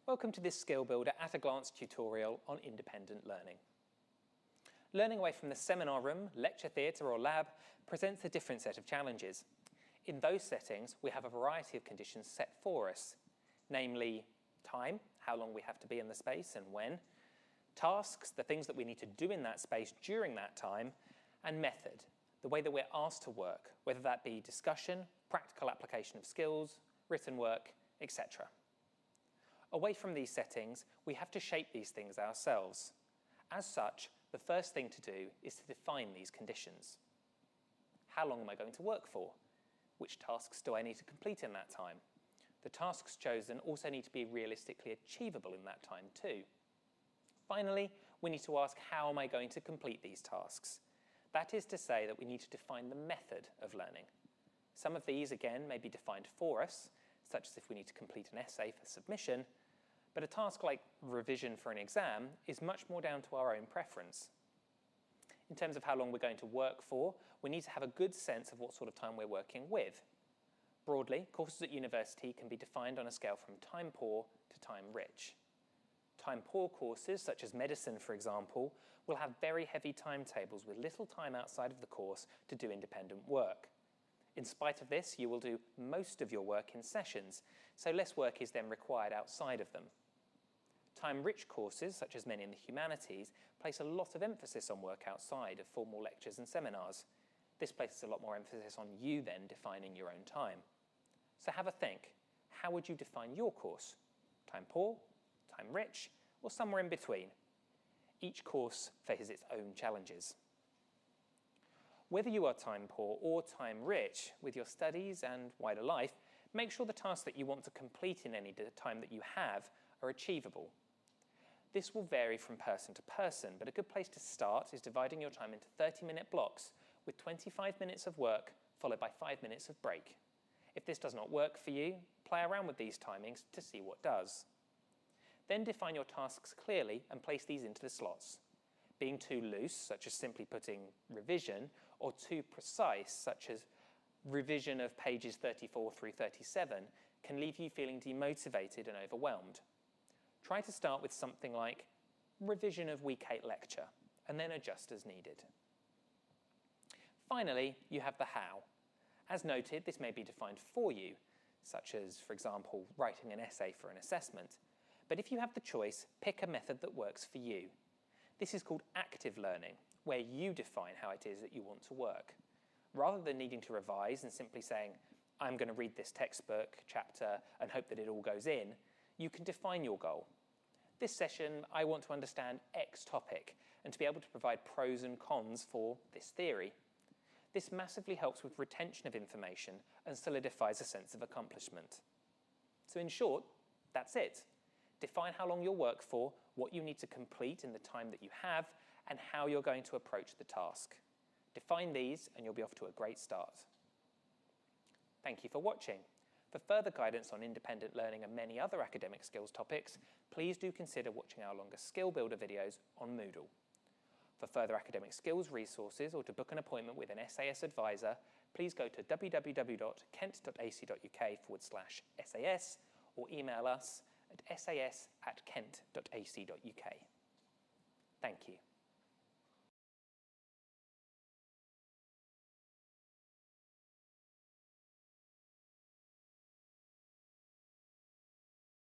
Welcome to this Skill Builder at a Glance tutorial on independent learning. Learning away from the seminar room, lecture theatre or lab presents a different set of challenges. In those settings, we have a variety of conditions set for us, namely time, how long we have to be in the space and when, tasks, the things that we need to do in that space during that time, and method, the way that we're asked to work, whether that be discussion, practical application of skills, written work, etc. Away from these settings, we have to shape these things ourselves. As such, the first thing to do is to define these conditions. How long am I going to work for? Which tasks do I need to complete in that time? The tasks chosen also need to be realistically achievable in that time too. Finally, we need to ask, how am I going to complete these tasks? That is to say that we need to define the method of learning. Some of these, again, may be defined for us, such as if we need to complete an essay for submission, but a task like revision for an exam is much more down to our own preference. In terms of how long we're going to work for, we need to have a good sense of what sort of time we're working with. Broadly, courses at university can be defined on a scale from time poor to time rich. Time poor courses, such as medicine for example, will have very heavy timetables with little time outside of the course to do independent work. In spite of this, you will do most of your work in sessions, so less work is then required outside of them. Time-rich courses, such as many in the humanities, place a lot of emphasis on work outside of formal lectures and seminars. This places a lot more emphasis on you then defining your own time. So have a think. How would you define your course? Time poor, time rich, or somewhere in between? Each course faces its own challenges. Whether you are time poor or time rich with your studies and wider life, make sure the tasks that you want to complete in any time that you have are achievable. This will vary from person to person, but a good place to start is dividing your time into 30-minute blocks with 25 minutes of work followed by 5 minutes of break. If this does not work for you, play around with these timings to see what does. Then define your tasks clearly and place these into the slots. Being too loose, such as simply putting revision, or too precise, such as revision of pages 34 through 37, can leave you feeling demotivated and overwhelmed. Try to start with something like revision of week 8 lecture, and then adjust as needed. Finally, you have the how. As noted, this may be defined for you, such as, for example, writing an essay for an assessment. But if you have the choice, pick a method that works for you. This is called active learning, where you define how it is that you want to work. Rather than needing to revise and simply saying, I'm going to read this textbook chapter and hope that it all goes in, you can define your goal. This session, I want to understand X topic and to be able to provide pros and cons for this theory. This massively helps with retention of information and solidifies a sense of accomplishment. So in short, that's it. Define how long you'll work for, what you need to complete in the time that you have, and how you're going to approach the task. Define these and you'll be off to a great start. Thank you for watching. For further guidance on independent learning and many other academic skills topics, please do consider watching our longer Skill Builder videos on Moodle. For further academic skills resources or to book an appointment with an SAS advisor, please go to www.kent.ac.uk/SAS or email us at sas@kent.ac.uk. Thank you.